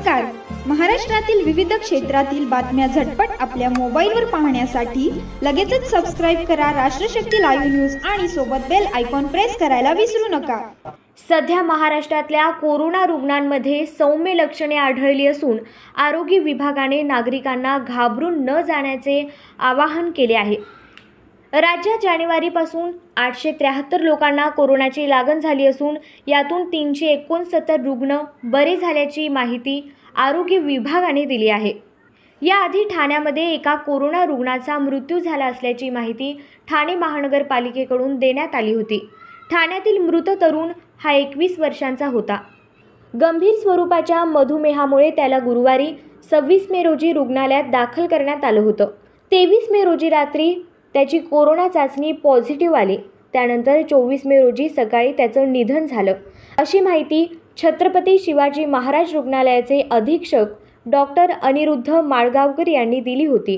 नमस्कार. महाराष्ट्रातील विविध क्षेत्रातील बातम्या झटपट आपल्या मोबाईलवर पाहण्यासाठी लगेचच सबस्क्राइब करा राष्ट्रशक्ती लाईव्ह न्यूज आणि सोबत बेल आयकॉन प्रेस करायला विसरू नका. सध्या महाराष्ट्रातल्या कोरोना रुग्णांमध्ये सौम्य लक्षणे आढळली असून आरोग्य विभागाने नागरिकांना घाबरून न जाण्याचे आवाहन केले आहे. राज्यात जानेवारीपासून 873 लोकांना कोरोनाची लागण झाली असून यातून 369 रुग्ण बरे झाल्याची माहिती आरोग्य विभागाने दिली आहे. याआधी ठाण्यामध्ये एका कोरोना रुग्णाचा मृत्यू झाला असल्याची माहिती ठाणे महानगरपालिकेकडून देण्यात आली होती. ठाण्यातील मृत तरुण हा 21 वर्षांचा होता. गंभीर स्वरूपाच्या मधुमेहामुळे त्याला गुरुवारी 26 मे रोजी रुग्णालयात दाखल करण्यात आलं होतं. 23 मे रोजी रात्री त्याची कोरोना चाचणी पॉझिटिव्ह आली. त्यानंतर 24 मे रोजी सकाळी त्याचं निधन झालं, अशी माहिती छत्रपती शिवाजी महाराज रुग्णालयाचे अधीक्षक डॉक्टर अनिरुद्ध माळगावकर यांनी दिली होती.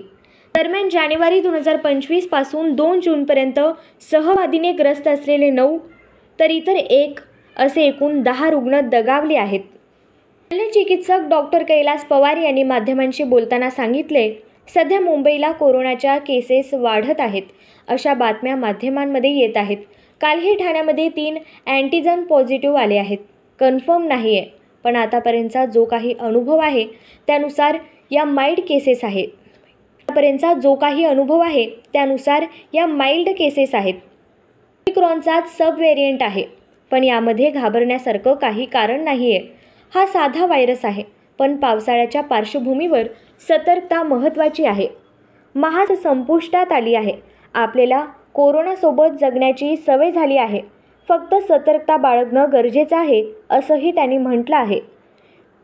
दरम्यान जानेवारी 2025 पासून 2 जूनपर्यंत सहबाधीने ग्रस्त असलेले 9 तर इतर 1 असे एकूण 10 रुग्ण दगावले आहेत. शल्यचिकित्सक डॉक्टर कैलास पवार यांनी माध्यमांशी बोलताना सांगितले, सध्या मुंबईला कोरोनाच्या केसेस वाढत आहेत अशा बातम्या माध्यमांमध्ये येत आहेत. कालही ठाण्यामध्ये 3 अँटीजन पॉझिटिव्ह आले आहेत. कन्फर्म नाही आहे, पण आतापर्यंतचा जो काही अनुभव आहे त्यानुसार या माइल्ड केसेस आहेत. ओमिक्रॉनचा सब व्हेरियंट आहे, पण यामध्ये घाबरण्यासारखं काही कारण नाही आहे. हा साधा व्हायरस आहे, पण पावसाळ्याच्या पार्श्वभूमीवर सतर्कता महत्त्वाची आहे. महाग संपुष्टात आली आहे. आपल्याला कोरोनासोबत जगण्याची सवय झाली आहे. फक्त सतर्कता बाळगणं गरजेचं आहे, असंही त्यांनी म्हटलं आहे.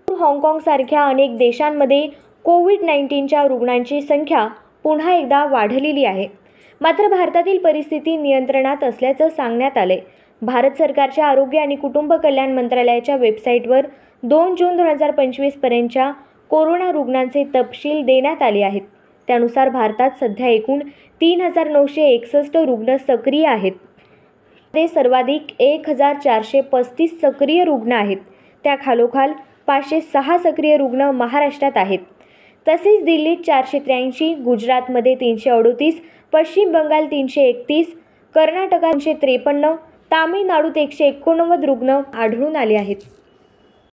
हाँगकाँगसारख्या अनेक देशांमध्ये कोविड-19च्या रुग्णांची संख्या पुन्हा एकदा वाढलेली आहे. मात्र भारतातील परिस्थिती नियंत्रणात असल्याचं सांगण्यात आलंय. भारत सरकारच्या आरोग्य आणि कुटुंब कल्याण मंत्रालयाच्या वेबसाईटवर 2 जून 2025 पर्यंतच्या कोरोना रुग्णांचे तपशील देण्यात आले आहेत. त्यानुसार भारतात सध्या एकूण 3961 रुग्ण सक्रिय आहेत. ते सर्वाधिक 1435 सक्रिय रुग्ण आहेत. त्याखालोखाल 506 सक्रिय रुग्ण महाराष्ट्रात आहेत. तसेच दिल्लीत 483, गुजरातमध्ये 338, पश्चिम बंगाल 331, कर्नाटकात 353, तामिळनाडूत 189 रुग्ण आढळून आले आहेत.